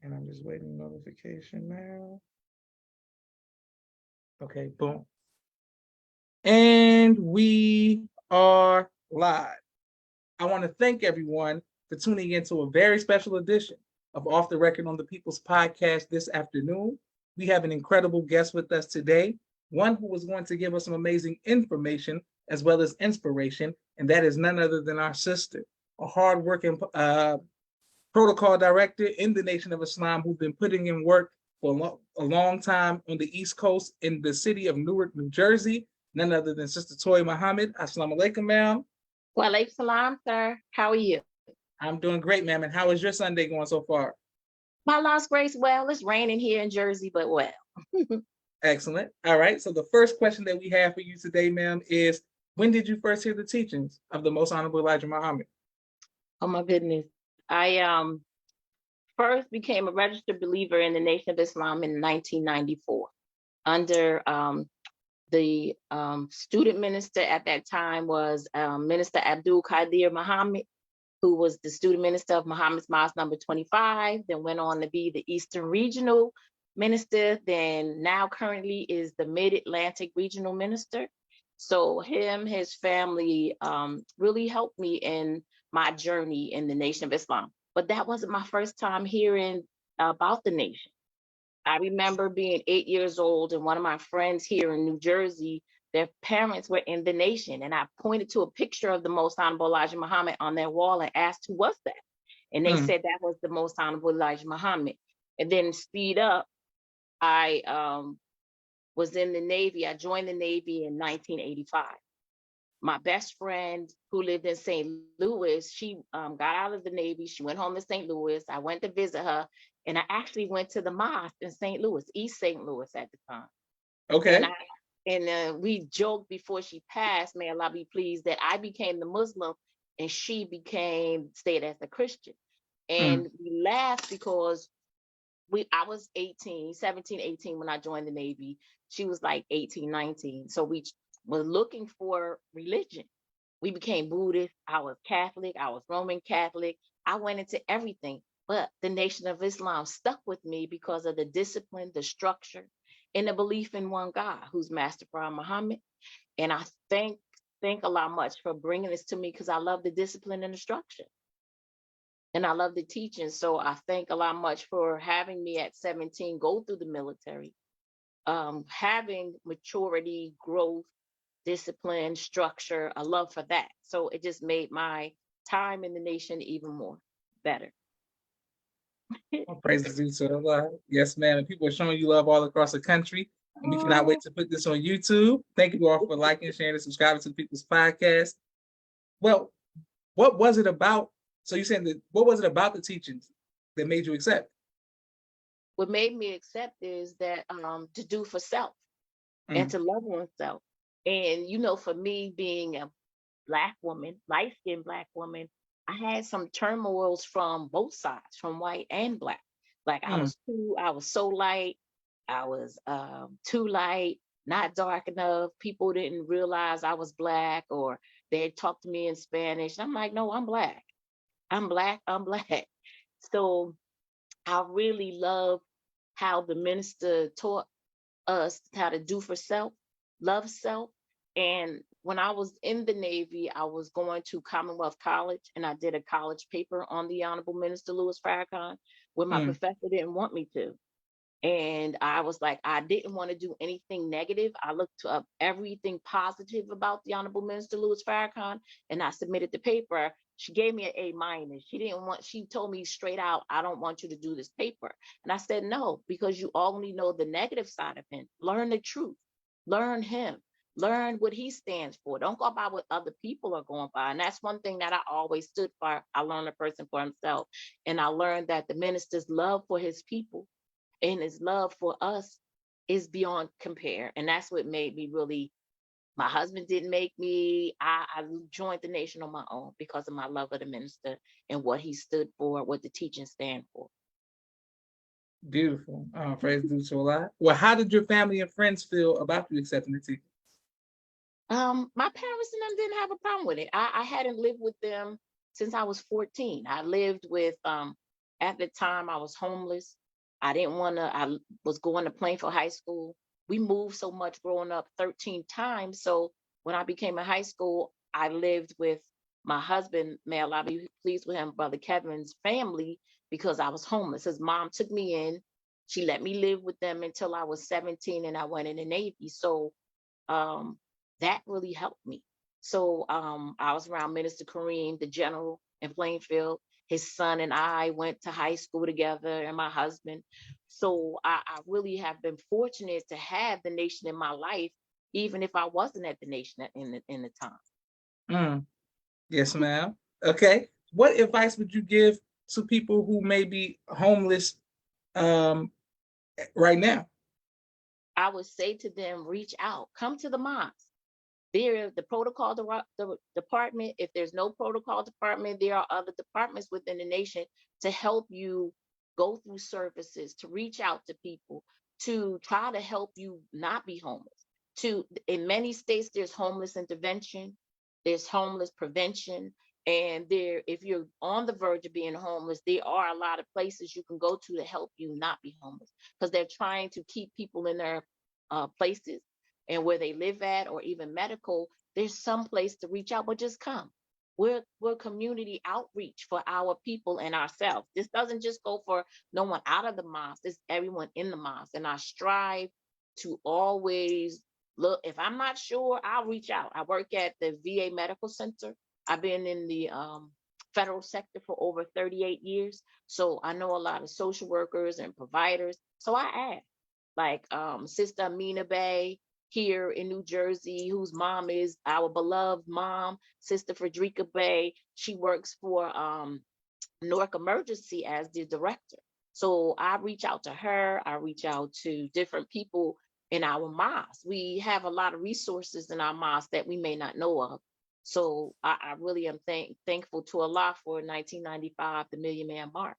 And I'm just waiting notification now. Okay, boom. And we are live. I want to thank everyone for tuning into a very special edition of Off the Record on the People's Podcast this afternoon. We have an incredible guest with us today, one who is going to give us some amazing information as well as inspiration, and that is none other than our sister, a hardworking protocol director in the Nation of Islam who's been putting in work for a long time on the East Coast in the city of Newark, New Jersey. None other than Sister Toy Muhammad. Assalamu alaikum, ma'am. Wa alaikum salam, sir. How are you? I'm doing great, ma'am. And how is your Sunday going so far? My Lord's grace, well, it's raining here in Jersey, but well. Excellent. All right. So the first question that we have for you today, ma'am, is when did you first hear the teachings of the Most Honorable Elijah Muhammad? Oh my goodness. I first became a registered believer in the Nation of Islam in 1994 under the student minister at that time was Minister Abdul Qadir Muhammad, who was the student minister of Muhammad's Mosque number 25, then went on to be the Eastern Regional Minister, then now currently is the Mid-Atlantic Regional Minister. So his family really helped me in my journey in the Nation of Islam. But that wasn't my first time hearing about the nation. I remember being 8 years old and one of my friends here in New Jersey, their parents were in the nation. And I pointed to a picture of the Most Honorable Elijah Muhammad on their wall and asked, who was that? And they said that was the Most Honorable Elijah Muhammad. And then speed up, I was in the Navy. I joined the Navy in 1985. My best friend who lived in St. Louis, she got out of the Navy. She went home to St. Louis. I went to visit her. And I actually went to the mosque in St. Louis, East St. Louis at the time. Okay. And we joked before she passed, may Allah be pleased, that I became the Muslim and she stayed as a Christian. And we laughed because I was 17, 18 when I joined the Navy. She was like 18, 19. So we were looking for religion. We became Buddhist. I was Catholic. I was Roman Catholic. I went into everything. But the Nation of Islam stuck with me because of the discipline, the structure, and the belief in one God, who's Master Prophet Muhammad. And I thank Allah much for bringing this to me because I love the discipline and the structure. And I love the teaching. So I thank Allah much for having me at 17 go through the military, having maturity, growth, discipline, structure, a love for that. So it just made my time in the nation even more better. All praises due to Allah. Yes, ma'am. And people are showing you love all across the country. And we cannot wait to put this on YouTube. Thank you all for liking, sharing, and subscribing to the People's Podcast. Well, what was it about? So you saying that what was it about the teachings that made you accept? What made me accept is that to do for self and to love oneself. And for me being a Black woman, light-skinned Black woman, I had some turmoils from both sides, from white and Black. Like I was so light, I was too light, not dark enough. People didn't realize I was Black, or they'd talk to me in Spanish. I'm like, no, I'm Black. I'm Black. So I really love how the minister taught us how to do for self, love self. And when I was in the Navy, I was going to Commonwealth College and I did a college paper on the Honorable Minister Louis Farrakhan, where my professor didn't want me to. And I was like, I didn't want to do anything negative. I looked up everything positive about the Honorable Minister Louis Farrakhan, and I submitted the paper. She gave me an A-. She told me straight out, I don't want you to do this paper. And I said, no, because you only know the negative side of him. Learn the truth, learn him, learn what he stands for. Don't go by what other people are going by. And that's one thing that I always stood for. I learned a person for himself. And I learned that the minister's love for his people and his love for us is beyond compare. And that's what made me really, my husband didn't make me, I joined the nation on my own because of my love of the minister and what he stood for, what the teaching stand for. Beautiful. Praise due to Allah. Well, how did your family and friends feel about you accepting the teaching? My parents and them didn't have a problem with it. I hadn't lived with them since I was 14. I lived with At the time, I was homeless. I didn't want to, I was going to Plainfield High School. We moved so much growing up 13 times. So when I became in high school, I lived with my husband, may Allah be pleased with him, Brother Kevin's family, because I was homeless. His mom took me in. She let me live with them until I was 17 and I went in the Navy. So um, that really helped me. So I was around Minister Kareem, the general in Plainfield. His son and I went to high school together, and my husband. So I really have been fortunate to have the nation in my life, even if I wasn't at the nation in the time. Mm. Yes, ma'am. Okay. What advice would you give to people who may be homeless um, right now? I would say to them, reach out, come to the mosque. There, the protocol department, if there's no protocol department, there are other departments within the nation to help you go through services, to reach out to people, to try to help you not be homeless. To in many states, there's homeless intervention, there's homeless prevention, and there, if you're on the verge of being homeless, there are a lot of places you can go to help you not be homeless because they're trying to keep people in their places and where they live at, or even medical. There's some place to reach out, but just come. We're community outreach for our people and ourselves. This doesn't just go for no one out of the mosque, it's everyone in the mosque. And I strive to always look. If I'm not sure, I'll reach out. I work at the VA Medical Center. I've been in the federal sector for over 38 years. So I know a lot of social workers and providers. So I ask, like Sister Amina Bay here in New Jersey, whose mom is our beloved mom, Sister Frederica Bay. She works for Newark Emergency as the director. So I reach out to her. I reach out to different people in our mosque. We have a lot of resources in our mosque that we may not know of. So I really am thankful to Allah for 1995, the Million Man March,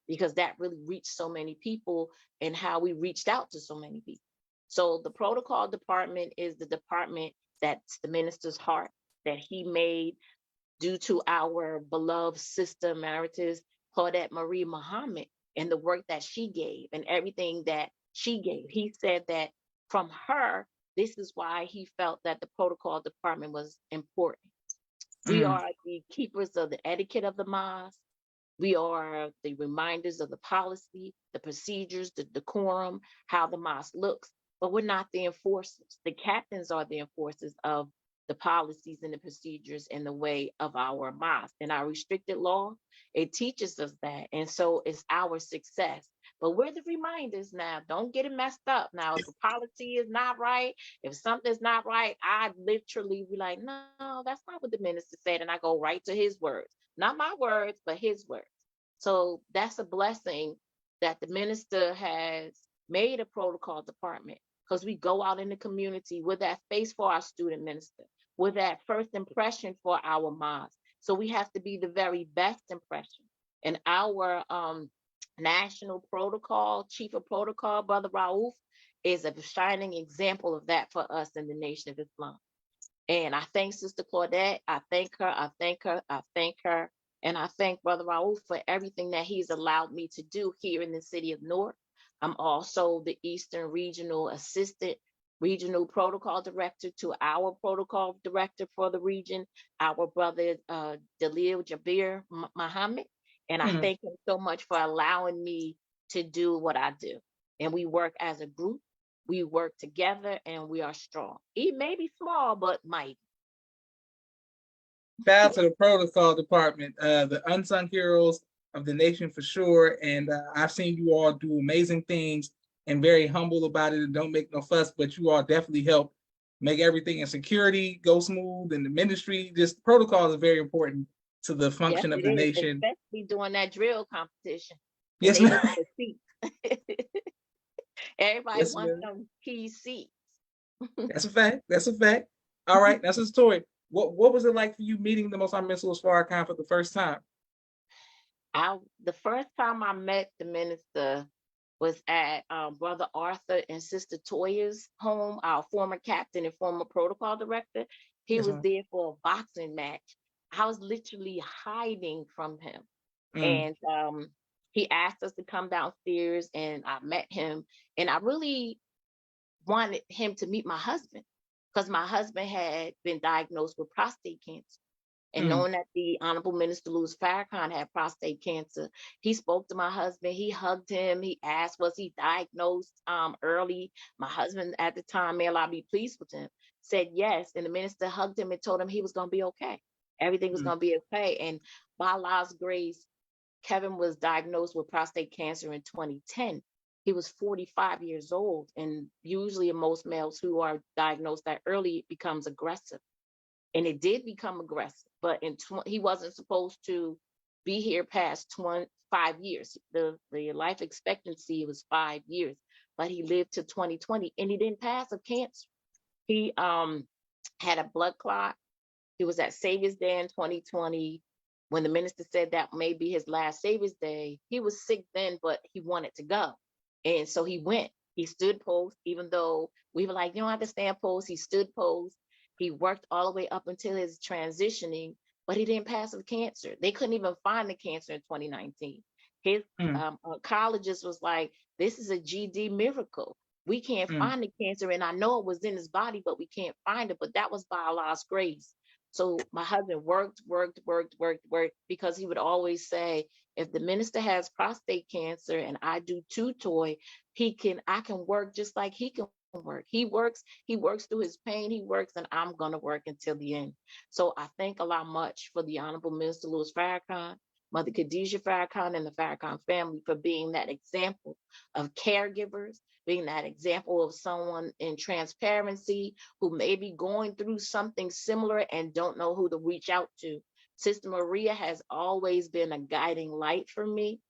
because that really reached so many people and how we reached out to so many people. So the protocol department is the department that's the minister's heart that he made due to our beloved sister emeritus, Claudette Marie Muhammad, and the work that she gave and everything that she gave. He said that from her, this is why he felt that the protocol department was important. We Mm. are the keepers of the etiquette of the mosque. We are the reminders of the policy, the procedures, the decorum, how the mosque looks, but we're not the enforcers. The captains are the enforcers of the policies and the procedures and the way of our mosque. And our restricted law, it teaches us that. And so it's our success. But we're the reminders now. Don't get it messed up. Now, if a policy is not right, if something's not right, I literally be like, no, that's not what the minister said. And I go right to his words. Not my words, but his words. So that's a blessing that the minister has made a protocol department, because we go out in the community with that face for our student minister, with that first impression for our mosque. So we have to be the very best impression. And our national protocol, chief of protocol, Brother Raouf, is a shining example of that for us in the Nation of Islam. And I thank Sister Claudette. I thank her. I thank her. I thank her. And I thank Brother Raoul for everything that he's allowed me to do here in the city of Newark. I'm also the Eastern Regional Assistant Regional Protocol Director to our Protocol Director for the region, our brother Dalil Jabir Muhammad. And I Mm. thank him so much for allowing me to do what I do. And we work as a group. We work together and we are strong. It may be small, but mighty. Shout out to the protocol department, the unsung heroes of the nation for sure. And I've seen you all do amazing things and very humble about it and don't make no fuss, but you all definitely help make everything in security go smooth, and the ministry. Just protocol is very important to the Yes, function it of the is, nation. especially during that drill competition when Yes, they ma'am. look for seats. Everybody Yes, wants ma'am. them key seats. That's a fact. That's a fact. All right, that's a story. What was it like for you meeting the Most High Mr. Farrakhan for the first time? The first time I met the minister was at Brother Arthur and Sister Toya's home, our former captain and former protocol director. He Yes, was ma'am. there for a boxing match. I was literally hiding from him. Mm. And He asked us to come downstairs, and I met him, and I really wanted him to meet my husband because my husband had been diagnosed with prostate cancer. And Mm, knowing that the Honorable Minister Louis Farrakhan had prostate cancer, he spoke to my husband. He hugged him. He asked, was he diagnosed early? My husband at the time, may Allah be pleased with him, said yes. And the minister hugged him and told him he was going to be okay. Everything was mm, going to be okay. And by Allah's grace, Kevin was diagnosed with prostate cancer in 2010. He was 45 years old. And usually in most males who are diagnosed that early, it becomes aggressive. And it did become aggressive, but he wasn't supposed to be here past 25 years. The life expectancy was 5 years, but he lived to 2020, and he didn't pass of cancer. He had a blood clot. He was at Savior's Day in 2020. When the minister said that may be his last Savior's Day, he was sick then, but he wanted to go. And so he went. He stood post, even though we were like, you don't have to stand post. He stood post. He worked all the way up until his transitioning, but he didn't pass with cancer. They couldn't even find the cancer in 2019. His mm, oncologist was like, this is a GD miracle. We can't mm. find the cancer. And I know it was in his body, but we can't find it. But that was by Allah's grace. So my husband worked because he would always say, if the minister has prostate cancer and I do tutoy, I can work just like he can work. He works through his pain, he works, and I'm gonna work until the end. So I thank Allah much for the Honorable Minister Louis Farrakhan, Mother Khadijah Farrakhan, and the Farrakhan family for being that example of caregivers, being that example of someone in transparency who may be going through something similar and don't know who to reach out to. Sister Maria has always been a guiding light for me.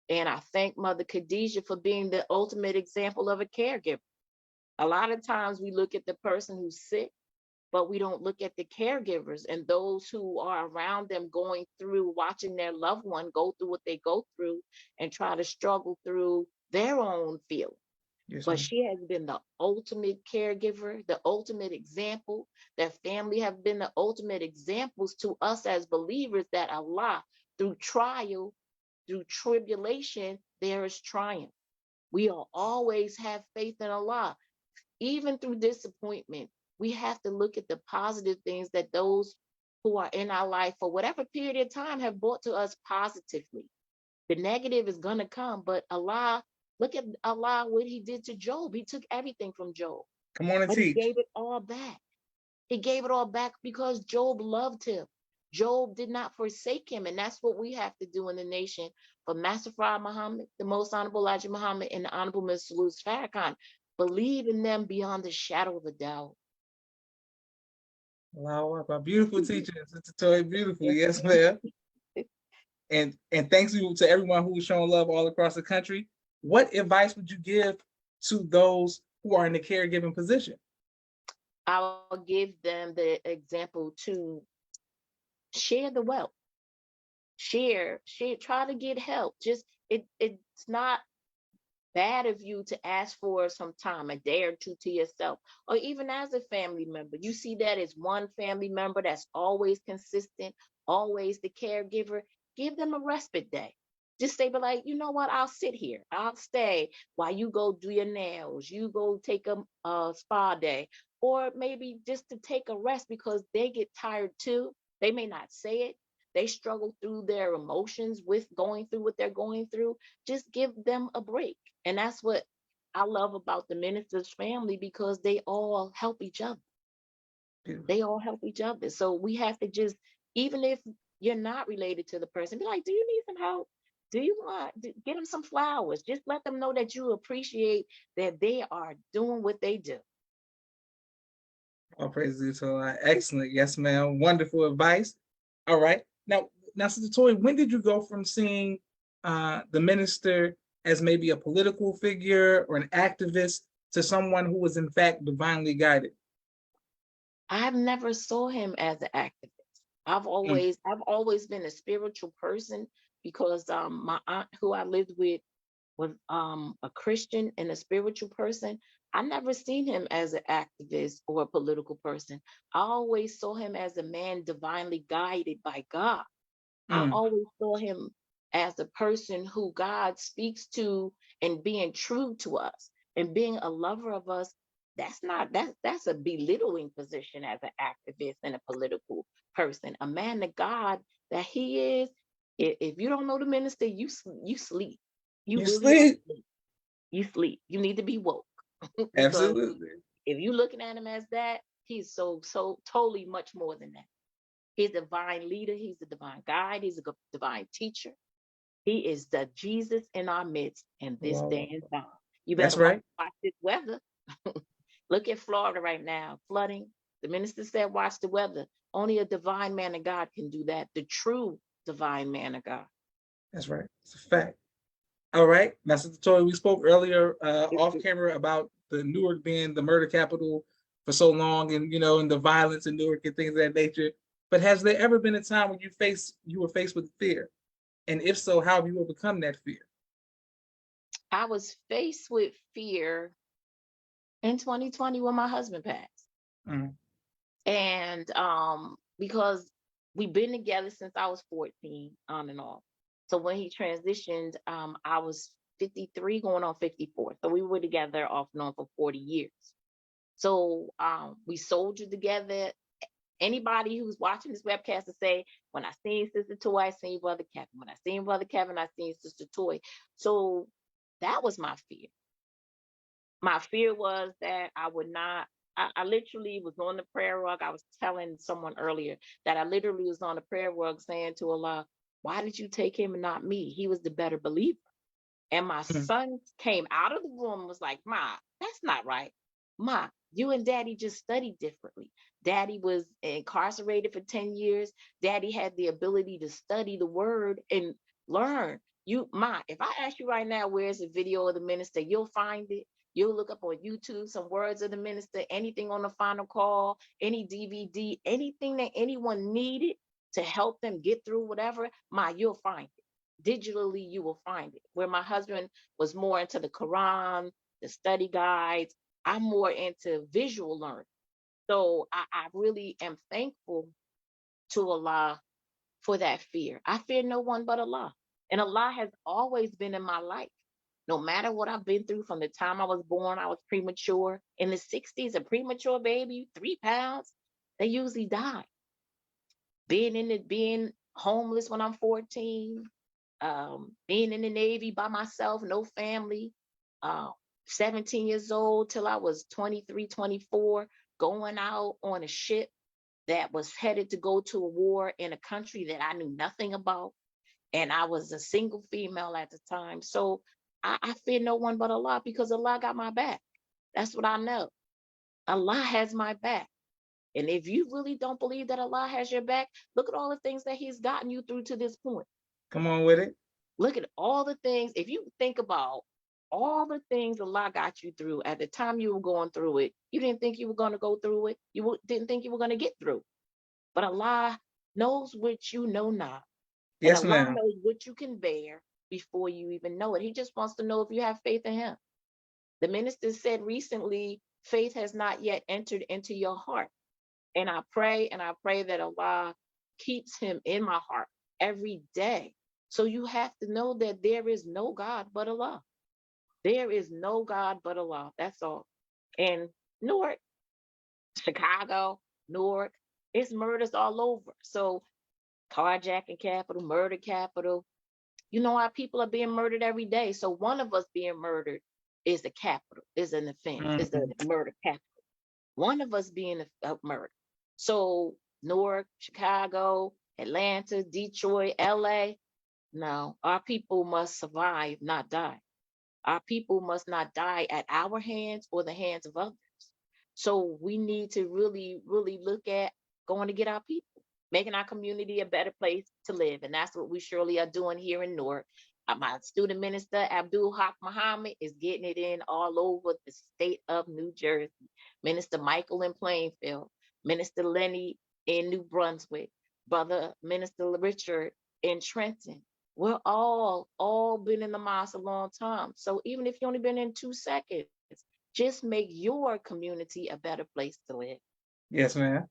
And I thank Mother Khadijah for being the ultimate example of a caregiver. A lot of times we look at the person who's sick, but we don't look at the caregivers and those who are around them going through, watching their loved one go through what they go through and try to struggle through their own feelings. Yes, But ma'am. she has been the ultimate caregiver, the ultimate example. Their family have been the ultimate examples to us as believers that Allah, through trial, through tribulation, there is triumph. We will always have faith in Allah. Even through disappointment, we have to look at the positive things that those who are in our life for whatever period of time have brought to us positively. The negative is going to come, but Allah, look at Allah, what he did to Job. He took everything from Job, Come on and but he teach. gave it all back. He gave it all back because Job loved him. Job did not forsake him. And that's what we have to do in the nation for Master Fard Muhammad, the most honorable Elijah Muhammad, and the honorable Mr. Louis Farrakhan. Believe in them beyond the shadow of a doubt. Wow, wow, beautiful teaching, Sister Toy. Beautiful. Yes, Yes, ma'am. ma'am. And thanks you to everyone who is showing love all across the country. What advice would you give to those who are in the caregiving position? I'll give them the example to share the wealth. Share, try to get help. Just it's not bad of you to ask for some time, a day or two to yourself, or even as a family member. You see that as one family member that's always consistent, always the caregiver, give them a respite day. Just say, but like, you know what? I'll sit here. I'll stay while you go do your nails. You go take a spa day, or maybe just to take a rest because they get tired too. They may not say it. They struggle through their emotions with going through what they're going through. Just give them a break. And that's what I love about the minister's family because they all help each other. Beautiful. They all help each other. So we have to just, even if you're not related to the person, be like, do you need some help? Do you want get them some flowers? Just let them know that you appreciate that they are doing what they do. All praises to Allah. Excellent. Yes, ma'am. Wonderful advice. All right. Now, Sister Toy, when did you go from seeing the minister as maybe a political figure or an activist to someone who was in fact divinely guided? I've never saw him as an activist. Mm, I've always been a spiritual person because my aunt who I lived with was a Christian and a spiritual person. I never seen him as an activist or a political person. I always saw him as a man divinely guided by God. I mm, always saw him as a person who God speaks to and being true to us and being a lover of us, that's a belittling position as an activist and a political person. A man of God that he is, if you don't know the minister, you sleep. You You really are sleep. sleep. You sleep. You need to be woke because Absolutely. if you're looking at him as that, he's so totally much more than that. He's a divine leader. He's a divine guide. He's a divine teacher. He is the Jesus in our midst, and this Well, day is gone. You that's better watch, right. watch this weather. Look at Florida right now, flooding. The minister said, watch the weather. Only a divine man of God can do that. The true divine man of God. That's right. It's a fact. All right. Now, Sister Toy, we spoke earlier off camera about the Newark being the murder capital for so long, and and the violence in Newark and things of that nature. But has there ever been a time when you were faced with fear? And if so, how have you overcome that fear? I was faced with fear in 2020 when my husband passed. Mm. And because we've been together since I was 14, on and off. So when he transitioned, I was 53 going on 54. So we were together off and on for 40 years. So we soldiered together. Anybody who's watching this webcast to say, when I seen Sister Toy, I seen Brother Kevin. When I seen Brother Kevin, I seen Sister Toy. So that was my fear. My fear was that I would not. I literally was on the prayer rug. I was telling someone earlier that I literally was on the prayer rug saying to Allah, why did you take him and not me? He was the better believer. And my Mm. son came out of the room and was like, Ma, that's not right. Ma, you and Daddy just studied differently. Daddy was incarcerated for 10 years. Daddy had the ability to study the word and learn. Ma, if I ask you right now, where's the video of the minister, you'll find it. You'll look up on YouTube some words of the minister, anything on the final call, any DVD, anything that anyone needed to help them get through whatever, Ma, you'll find it. Digitally, you will find it. Where my husband was more into the Quran, the study guides, I'm more into visual learning. So I really am thankful to Allah for that fear. I fear no one but Allah. And Allah has always been in my life. No matter what I've been through from the time I was born, I was premature. In the 60s, a premature baby, 3 pounds, they usually die. Being homeless when I'm 14, being in the Navy by myself, no family, uh, 17 years old till I was 23, 24, going out on a ship that was headed to go to a war in a country that I knew nothing about. And I was a single female at the time. So I fear no one but Allah because Allah got my back. That's what I know. Allah has my back. And if you really don't believe that Allah has your back, look at all the things that He's gotten you through to this point. Come on with it. Look at all the things. If you think about all the things Allah got you through at the time you were going through it, you didn't think you were going to go through it. Didn't think you were going to get through. But Allah knows what you know not. And Yes, Allah ma'am. knows what you can bear before you even know it. He just wants to know if you have faith in Him. The minister said recently, faith has not yet entered into your heart. And I pray that Allah keeps him in my heart every day. So you have to know that there is no God but Allah. There is no God but Allah. That's all. And Newark, Chicago, Newark, it's murders all over. So carjacking capital, murder capital. You know, our people are being murdered every day. So one of us being murdered is a capital, is an offense, is a Mhm. murder capital. One of us being a murder. So Newark, Chicago, Atlanta, Detroit, LA. No, our people must survive, not die. Our people must not die at our hands or the hands of others. So we need to really, really look at going to get our people, making our community a better place to live. And that's what we surely are doing here in Newark. My student minister, Abdul Haq Muhammad, is getting it in all over the state of New Jersey. Minister Michael in Plainfield, Minister Lenny in New Brunswick, Brother Minister Richard in Trenton. We're all been in the mosque a long time. So even if you only been in 2 seconds, just make your community a better place to live. Yes, ma'am.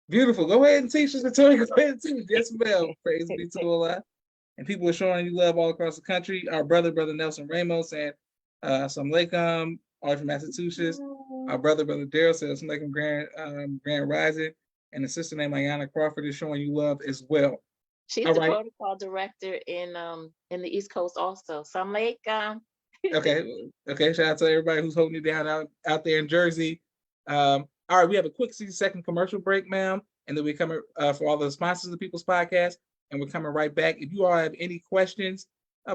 Beautiful. Go ahead and teach us the Toy. Go ahead and teach. Yes, ma'am. Praise be to Allah. And people are showing you love all across the country. Our brother Nelson Ramos, and some Lakem, all from Massachusetts. Our brother Daryl says some Lakem Grand Rising. And the sister named Ayana Crawford is showing you love as well. She's all the right. protocol director in the East Coast also. So I'm like, Okay. Shout out to everybody who's holding it down out there in Jersey. All right, we have a quick 60-second commercial break, ma'am, and then we come for all the sponsors of the People's Podcast, and we're coming right back. If you all have any questions,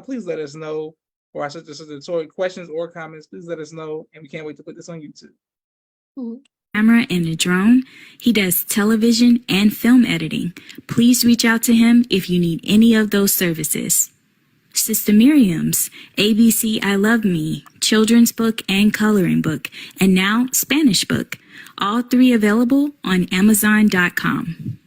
please let us know. For our sister Tori, questions or comments, please let us know, and we can't wait to put this on YouTube. Mm-hmm. Camera and a drone. He does television and film editing. Please reach out to him if you need any of those services. Sister Miriam's ABC I Love Me, children's book and coloring book, and now Spanish book. All three available on Amazon.com.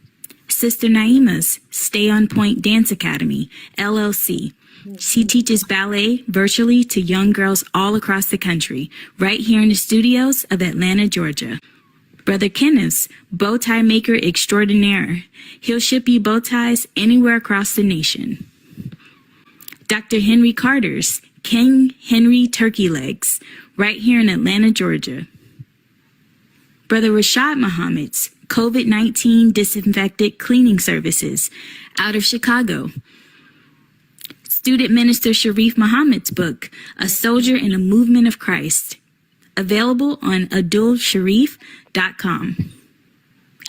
Sister Naima's Stay on Point Dance Academy, LLC. She teaches ballet virtually to young girls all across the country, right here in the studios of Atlanta, Georgia. Brother Kenneth's Bow Tie Maker Extraordinaire. He'll ship you bow ties anywhere across the nation. Dr. Henry Carter's King Henry Turkey Legs, right here in Atlanta, Georgia. Brother Rashad Muhammad's COVID-19 Disinfected Cleaning Services, out of Chicago. Student Minister Sharif Muhammad's book, A Soldier in a Movement of Christ, available on adulsharif.com.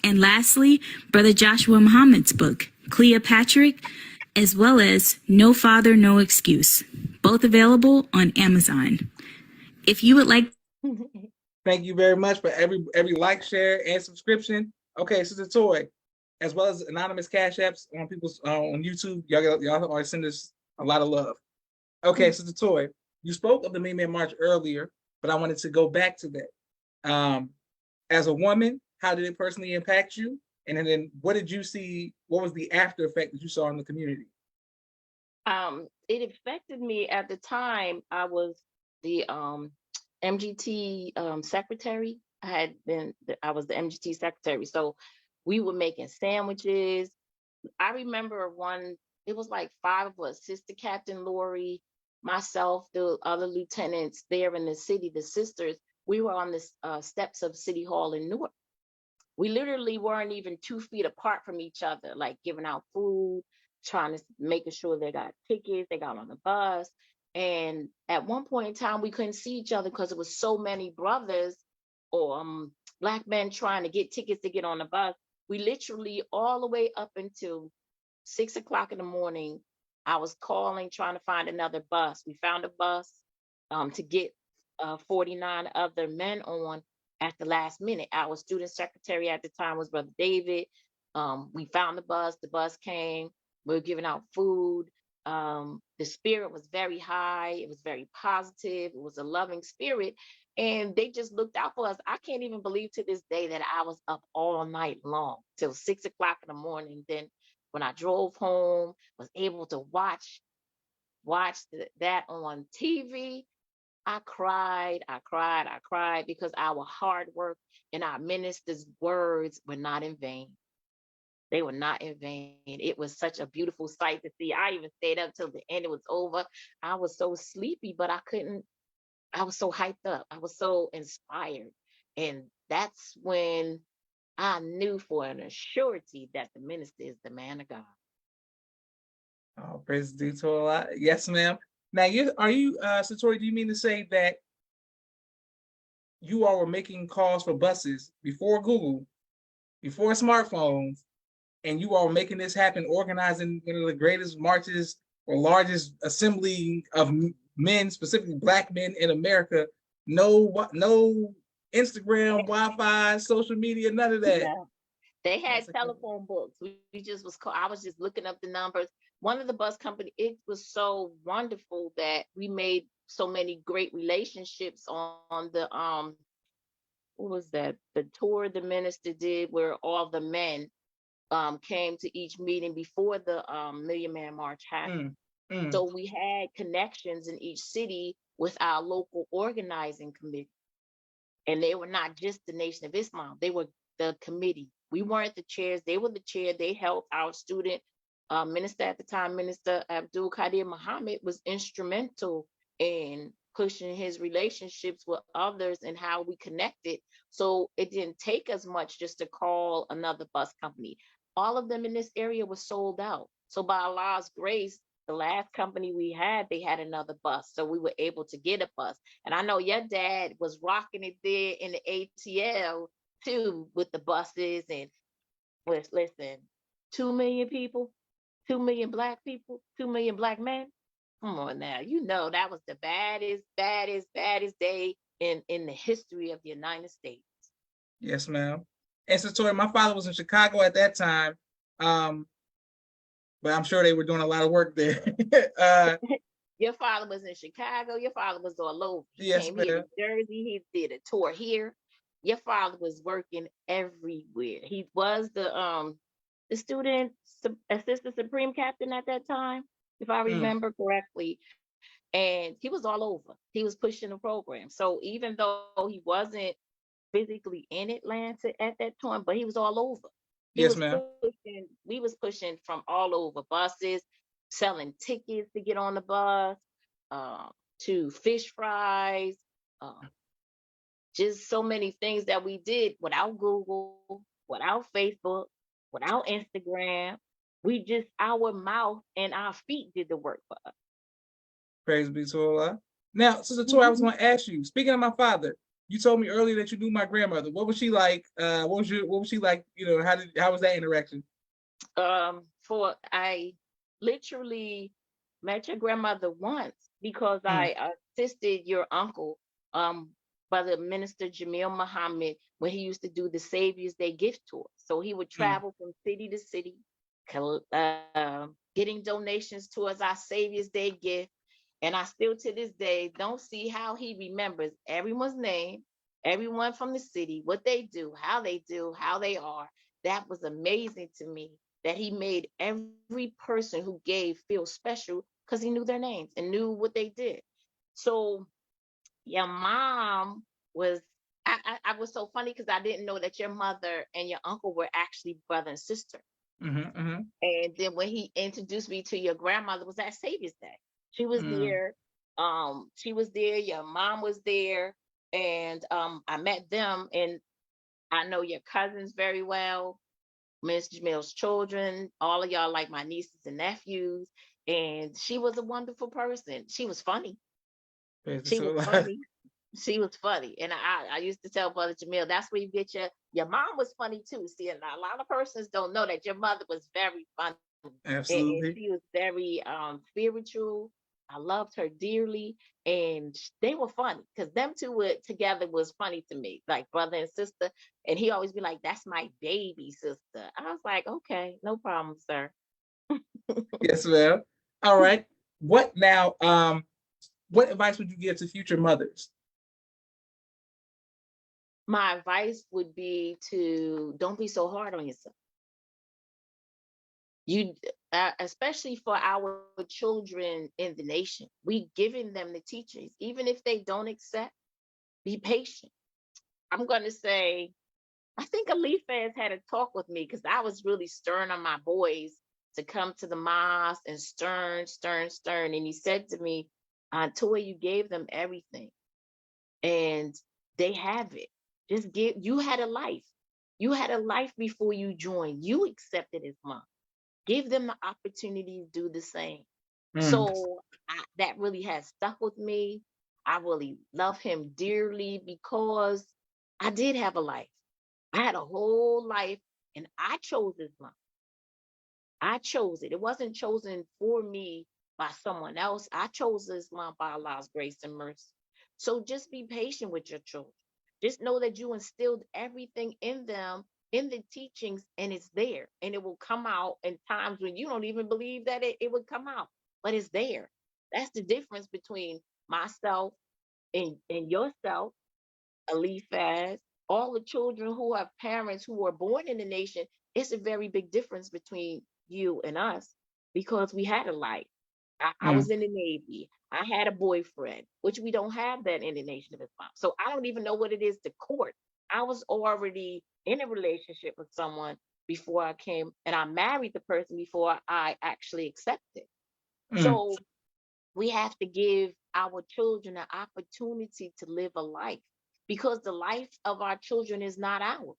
And lastly, Brother Joshua Muhammad's book, Cleopatra, as well as No Father, No Excuse, both available on Amazon. If you would like... Thank you very much for every like, share, and subscription. Okay, Sister Toy, as well as anonymous cash apps on people's on YouTube. Y'all always send us a lot of love. Okay, Sister Toy, you spoke of the May Man March earlier, but I wanted to go back to that. As a woman, how did it personally impact you? And then what did you see? What was the after effect that you saw in the community? It affected me at the time. I was the MGT secretary. I was the MGT secretary. So we were making sandwiches. I remember it was like 5 of us, Sister Captain Lori, myself, the other lieutenants there in the city, the sisters. We were on the steps of City Hall in Newark. We literally weren't even 2 feet apart from each other, like giving out food, trying to making sure they got tickets, they got on the bus. And at one point in time, we couldn't see each other because there was so many brothers or Black men trying to get tickets to get on the bus. We literally all the way up until 6 o'clock in the morning, I was calling, trying to find another bus. We found a bus to get 49 other men on at the last minute. Our student secretary at the time was Brother David. We found the bus came, we were giving out food. The spirit was very high, it was very positive, it was a loving spirit, and they just looked out for us. I can't even believe to this day that I was up all night long till 6 o'clock in the morning. Then when I drove home, was able to watch that on TV. I cried because our hard work and our ministers' words were not in vain. They were not in vain. It was such a beautiful sight to see. I even stayed up till the end. It was over. I was so sleepy, but I was so hyped up. I was so inspired. And that's when I knew for an assurity that the minister is the man of God. Oh, praise due to a lot. Yes, ma'am. Now, Satori, do you mean to say that you all were making calls for buses before Google, before smartphones, and you all were making this happen, organizing one of the greatest marches or largest assembly of men, specifically Black men in America? No Instagram, Wi-Fi, social media, none of that. Yeah. They had telephone books. We just was called. I was just looking up the numbers. One of the bus company, it was so wonderful that we made so many great relationships on the what was that? The tour the minister did where all the men came to each meeting before the Million Man March happened. So we had connections in each city with our local organizing committee. And they were not just the Nation of Islam, they were the committee. We weren't the chairs, they were the chair. They helped our student Minister at the time, Minister Abdul Qadir Muhammad, was instrumental in pushing his relationships with others and how we connected. So it didn't take as much just to call another bus company. All of them in this area were sold out. So by Allah's grace, the last company we had, they had another bus. So we were able to get a bus. And I know your dad was rocking it there in the ATL too with the buses and listen, 2 million people, 2 million black people, 2 million black men. Come on now. You know that was the baddest day in the history of the United States. Yes, ma'am. And so, Tori, my father was in Chicago at that time, but I'm sure they were doing a lot of work there. Your father was in Chicago. Your father was all over. He Yes, came here ma'am. to Jersey. He did a tour here. Your father was working everywhere. He was the student assistant supreme captain at that time, if I remember correctly. And he was all over. He was pushing the program. So even though he wasn't physically in Atlanta at that time, but he was all over. He Yes, was ma'am. pushing, we was pushing from all over, buses, selling tickets to get on the bus, to fish fries, um, just so many things that we did without Google, without Facebook, without Instagram. We just, our mouth and our feet did the work for us. Praise be to Allah. Now, Sister Tori, I was going to ask you. Speaking of my father, you told me earlier that you knew my grandmother. What was she like? What was she like? You know, how was that interaction? I literally met your grandmother once because I assisted your uncle, Brother Minister Jamil Muhammad, when he used to do the Savior's Day gift tour. So he would travel from city to city, getting donations towards our Savior's Day gift. And I still to this day don't see how he remembers everyone's name, everyone from the city, what they do, how they are. That was amazing to me that he made every person who gave feel special because he knew their names and knew what they did. So your mom was, I was so funny because I didn't know that your mother and your uncle were actually brother and sister. And then when he introduced me to your grandmother was at Savior's Day. She was there. She was there. Your mom was there, and I met them, and I know your cousins very well. Mr. Jamil's children, all of y'all like my nieces and nephews, and she was a wonderful person. She was funny. She was funny. She was funny, and I used to tell Brother Jamil, that's where you get your mom was funny too. See, and a lot of persons don't know that your mother was very funny. Absolutely. And she was very spiritual. I loved her dearly, and they were funny because them two were together was funny to me, like brother and sister. And he always be like, "That's my baby sister." I was like, "Okay, no problem, sir." Yes, ma'am. All right. What now? What advice would you give to future mothers? My advice would be to don't be so hard on yourself. You, especially for our children in the nation, we giving them the teachings, even if they don't accept. Be patient. I'm going to say, I think Alifaz had a talk with me because I was really stern on my boys to come to the mosque and stern. And he said to me, Toy, you gave them everything and they have it. Just give, you had a life. You had a life before you joined. You accepted Islam. Give them the opportunity to do the same. So that really has stuck with me. I really love him dearly because I did have a life. I had a whole life and I chose Islam. I chose it. It wasn't chosen for me by someone else. I chose Islam by Allah's grace and mercy. So just be patient with your children. Just know that you instilled everything in them in the teachings and it's there and it will come out in times when you don't even believe that it would come out, but it's there. That's the difference between myself and yourself, Alifaz, all the children who have parents who were born in the nation. It's a very big difference between you and us because we had a life. I was in the Navy. I had a boyfriend, which we don't have that in the Nation of Islam. So I don't even know what it is to court. I was already in a relationship with someone before I came, and I married the person before I actually accepted. Mm, So we have to give our children an opportunity to live a life, because the life of our children is not ours.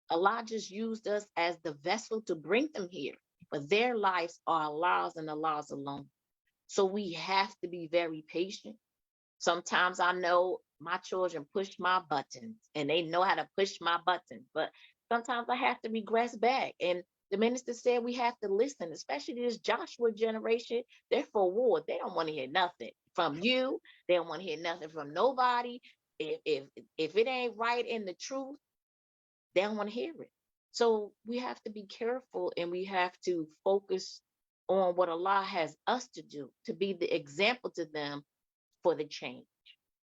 Allah just used us as the vessel to bring them here, but their lives are Allah's and Allah's alone. So we have to be very patient. Sometimes I know my children push my buttons and they know how to push my buttons, but sometimes I have to regress back. And the minister said we have to listen, especially this Joshua generation. They're for war. They don't want to hear nothing from you. They don't want to hear nothing from nobody. If it ain't right in the truth, they don't want to hear it. So we have to be careful, and we have to focus on what Allah has us to do, to be the example to them for the change.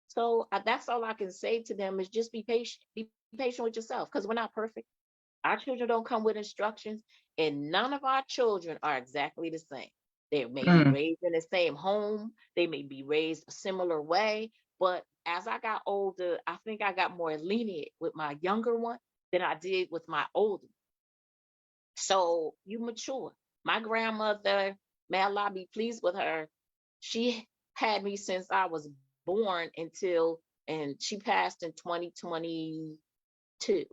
So that's all I can say to them is just be patient. Be patient with yourself, because we're not perfect. Our children don't come with instructions, and none of our children are exactly the same. They may be mm, raised in the same home, they may be raised a similar way, but as I got older, I think I got more lenient with my younger one than I did with my older. So you mature. My grandmother, may Allah be pleased with her, she had me since I was born and she passed in 2022.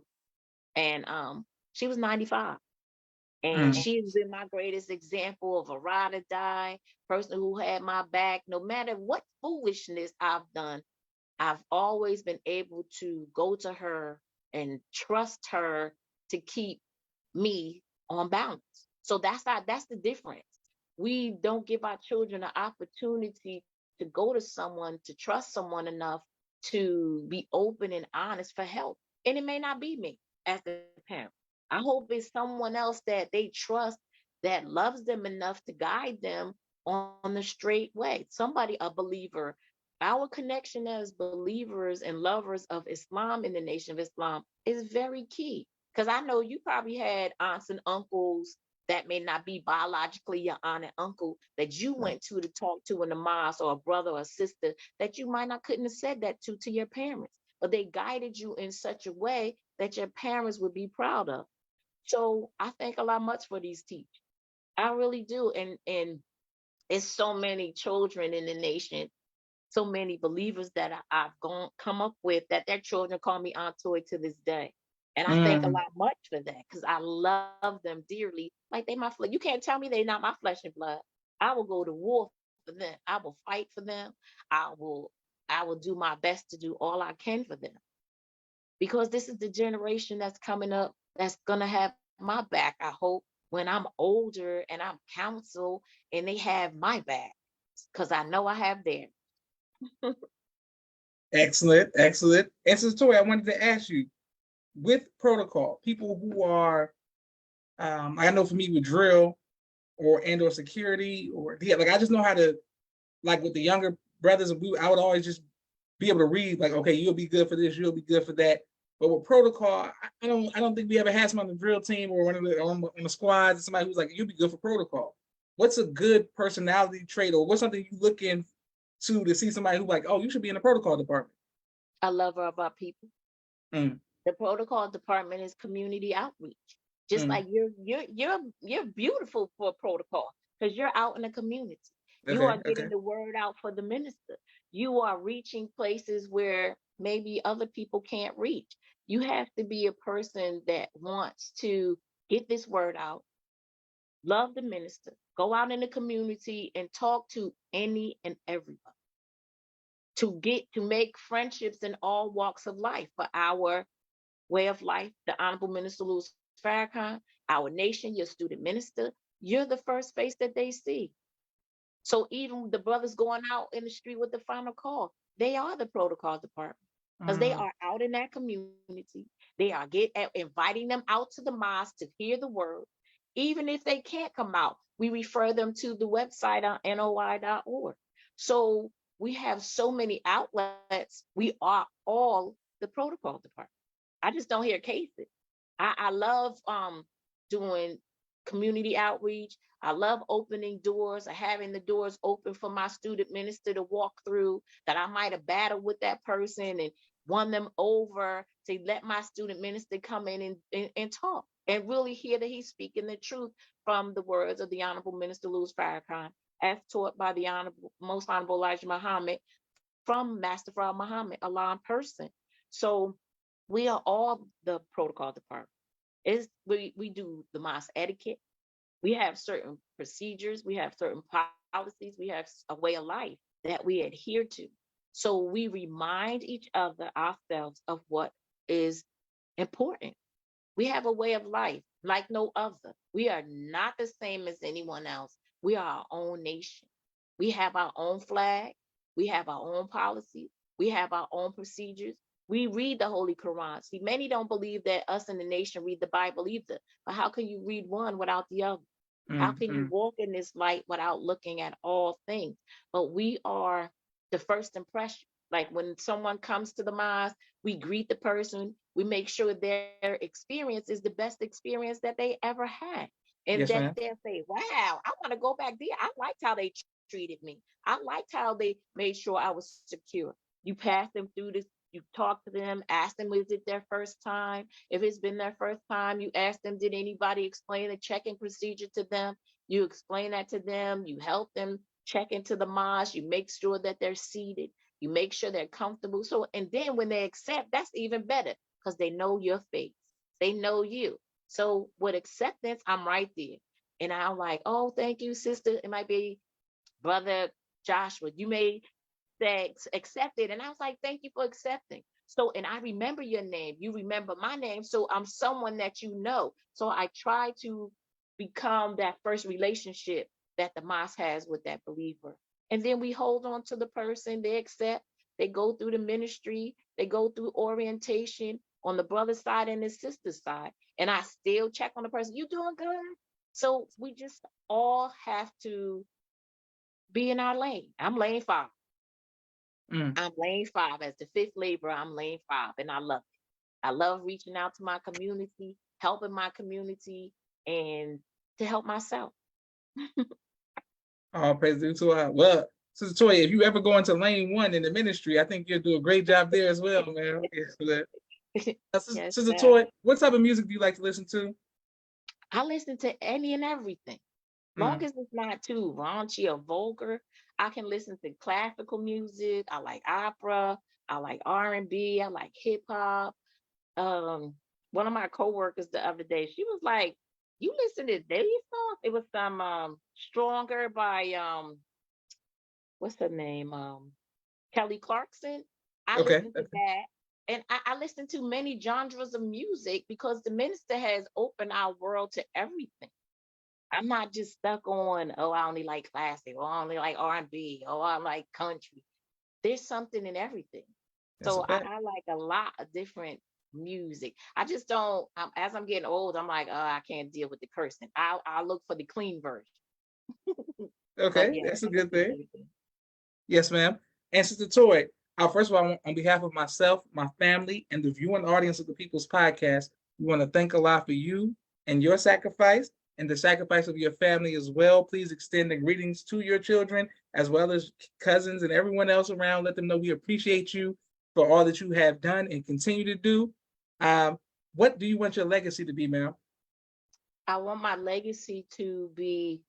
And she was 95. And mm. she has been my greatest example of a ride or die person who had my back. No matter what foolishness I've done, I've always been able to go to her and trust her to keep me on balance. So that's the difference. We don't give our children an opportunity to go to someone, to trust someone enough to be open and honest for help. And it may not be me as the parent. I hope it's someone else that they trust, that loves them enough to guide them on the straight way. Somebody, a believer. Our connection as believers and lovers of Islam in the Nation of Islam is very key. Because I know you probably had aunts and uncles that may not be biologically your aunt and uncle that you went to talk to in the mosque, or a brother or a sister that you might not couldn't have said that to your parents, but they guided you in such a way that your parents would be proud of. So I thank Allah much for these teachers. I really do. And it's so many children in the nation, so many believers that I've come up with, that their children call me Aunt Toy to this day. And I thank a Mm. lot much for that, because I love them dearly. Like they my flesh. You can't tell me they're not my flesh and blood. I will go to war for them. I will fight for them. I will I will do my best to do all I can for them, because this is the generation that's coming up that's gonna have my back, I hope, when I'm older and I'm counsel and they have my back, because I know I have theirs. Excellent, excellent. And so, Tori, I wanted to ask you, with protocol, people who are, I know for me with drill or security, or yeah, like I just know how to, like with the younger brothers, I would always just be able to read, like, okay, you'll be good for this, you'll be good for that. But with protocol, I don't think we ever had someone on the drill team or on the squads, somebody who's like, you'll be good for protocol. What's a good personality trait, or what's something you look in to see somebody who's like, oh, you should be in the protocol department? I love her about people. Mm, The protocol department is community outreach. Just mm, like you're beautiful for protocol, because you're out in the community. You okay, are okay. getting the word out for the minister. You are reaching places where maybe other people can't reach. You have to be a person that wants to get this word out, love the minister, go out in the community and talk to any and everyone, to make friendships in all walks of life for our way of life. The Honorable Minister Louis Farrakhan, our nation, your student minister, you're the first face that they see. So even the brothers going out in the street with the final call, they are the protocol department, because they Mm, are out in that community. They are inviting them out to the mosque to hear the word. Even if they can't come out, we refer them to the website on noi.org. So we have so many outlets. We are all the protocol department. I just don't hear cases. I love doing community outreach. I love opening doors or having the doors open for my student minister to walk through, that I might have battled with that person and won them over, to let my student minister come in and talk. and really hear that he's speaking the truth from the words of the Honorable Minister Louis Farrakhan, as taught by the Most Honorable Elijah Muhammad, from Master Fard Muhammad, Allah in person. So we are all the protocol department. We do the mosque etiquette. We have certain procedures. We have certain policies. We have a way of life that we adhere to. So we remind each other ourselves of what is important. We have a way of life like no other. We are not the same as anyone else. We are our own nation. We have our own flag. We have our own policy. We have our own procedures. We read the Holy Quran. See, many don't believe that us in the nation read the Bible either. But how can you read one without the other? How can you walk in this light without looking at all things? But we are the first impression. Like when someone comes to the mosque, we greet the person. We make sure their experience is the best experience that they ever had. And Yes, that ma'am. they'll say, wow, I want to go back there. I liked how they treated me. I liked how they made sure I was secure. You pass them through this, you talk to them, ask them, is it their first time? If it's been their first time, you ask them, did anybody explain the check-in procedure to them? You explain that to them, you help them check into the mosque, you make sure that they're seated, you make sure they're comfortable. So, and then when they accept, that's even better because they know your face, they know you. So with acceptance, I'm right there. And I'm like, oh, thank you, sister. It might be Brother Joshua, you may say accepted. And I was like, thank you for accepting. So, and I remember your name. You remember my name. So I'm someone that you know. So I try to become that first relationship that the mosque has with that believer. And then we hold on to the person, they accept, they go through the ministry, they go through orientation on the brother's side and the sister's side. And I still check on the person, you doing good? So we just all have to be in our lane. I'm lane 5. I'm lane 5 as the 5th laborer. I'm lane 5, and I love it. I love reaching out to my community, helping my community, and to help myself. All praise due to our well, Sister Toya, if you ever go into lane 1 in the ministry, I think you'll do a great job there as well, man. Yes, Sister sir. Toya, what type of music do you like to listen to? I listen to any and everything. Long as it's not too raunchy or vulgar, I can listen to classical music. I like opera. I like R&B. I like hip hop. One of my coworkers the other day, she was like, "You listen to these songs?" It was some "Stronger" by what's her name? Kelly Clarkson. I Okay. listened to that. And I listen to many genres of music because the minister has opened our world to everything. I'm not just stuck on, oh, I only like classic, or I only like R&B, or I like country. There's something in everything. That's a So fact. I like a lot of different music. I just don't, as I'm getting old, I'm like, oh, I can't deal with the cursing. I'll look for the clean version. But Okay, yeah, that's a I good listen to thing. everything. Yes, ma'am. And Sister Toy, first of all, on behalf of myself, my family, and the viewing audience of the People's Podcast, we want to thank Allah for you and your sacrifice and the sacrifice of your family as well. Please extend the greetings to your children as well as cousins and everyone else around. Let them know we appreciate you for all that you have done and continue to do. What do you want your legacy to be, ma'am? I want my legacy to be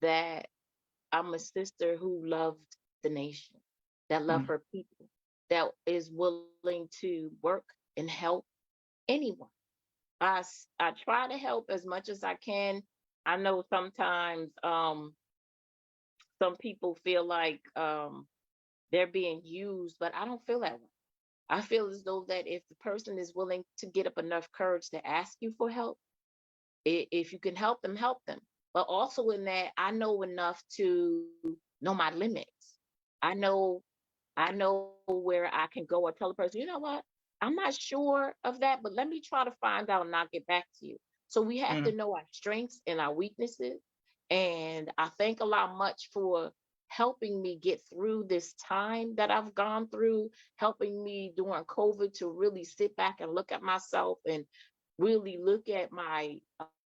that I'm a sister who loved the nation, that loved her people, that is willing to work and help anyone. I try to help as much as I can. I know sometimes some people feel like they're being used, but I don't feel that way. I feel as though that if the person is willing to get up enough courage to ask you for help, if you can help them, help them. But also in that, I know enough to know my limits. I know I know where I can go or tell a person, you know what? I'm not sure of that, but let me try to find out and I'll get back to you. So we have to know our strengths and our weaknesses. And I thank Allah much for helping me get through this time that I've gone through, helping me during COVID to really sit back and look at myself and really look at my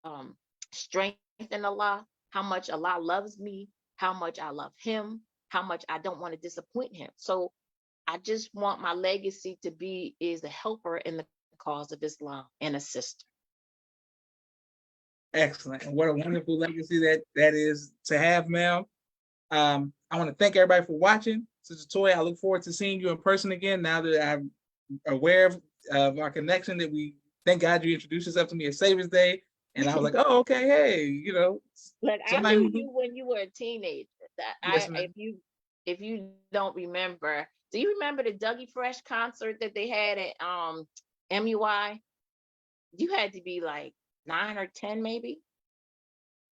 um, strength in Allah, how much Allah loves me, how much I love Him, how much I don't want to disappoint Him. So I just want my legacy to be is a helper in the cause of Islam and a sister. Excellent. And what a wonderful legacy that is to have, ma'am. I want to thank everybody for watching. Sister Toy, I look forward to seeing you in person again now that I'm aware of our connection, that we thank God you introduced yourself to me at Savior's Day. And I was like, oh, okay, hey, Look, I somebody knew who you when you were a teenager. yes, ma'am. If you don't remember, do you remember the Dougie Fresh concert that they had at MUI? You had to be like 9 or 10, maybe.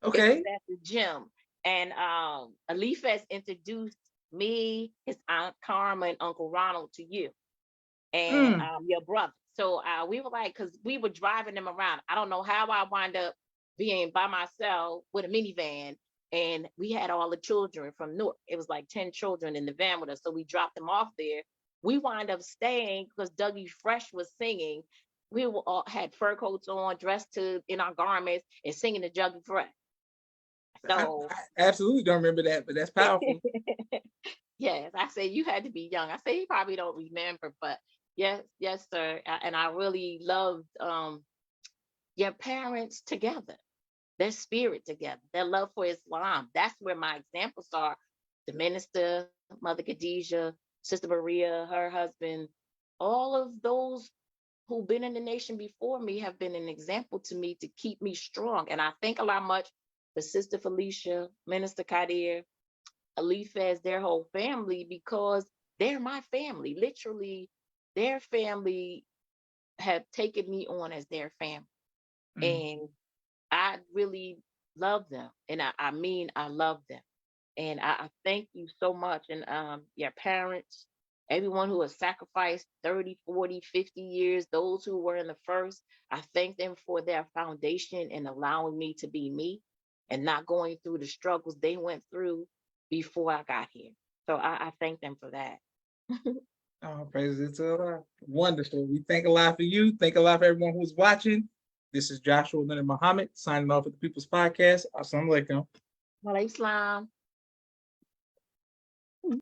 It was Okay. at the gym, and Alif has introduced me, his Aunt Karma, and Uncle Ronald to you and your brother. So we were like, because we were driving them around. I don't know how I wound up being by myself with a minivan, and we had all the children from Newark. It was like 10 children in the van with us. So we dropped them off there. We wind up staying because Dougie Fresh was singing. We were all had fur coats on, dressed in our garments, and singing the Dougie Fresh. So I absolutely don't remember that, but that's powerful. yes, I say you had to be young. I say you probably don't remember, but yes, sir. And I really loved your parents together, their spirit together, their love for Islam. That's where my examples are. The minister, Mother Khadijah, Sister Maria, her husband, all of those who've been in the nation before me have been an example to me to keep me strong. And I think a lot much for Sister Felicia, Minister Kadir, Alifaz, their whole family, because they're my family. Literally, their family have taken me on as their family. And I really love them. And I mean, I love them. And I thank you so much. And your parents, everyone who has sacrificed 30, 40, 50 years, those who were in the first, I thank them for their foundation and allowing me to be me and not going through the struggles they went through before I got here. So I thank them for that. Oh, praise to Allah. Wonderful. We thank Allah for you. Thank Allah for everyone who's watching. This is Joshua Leonard Muhammad signing off with the People's Podcast. Assalamu alaikum. Walaikum salam.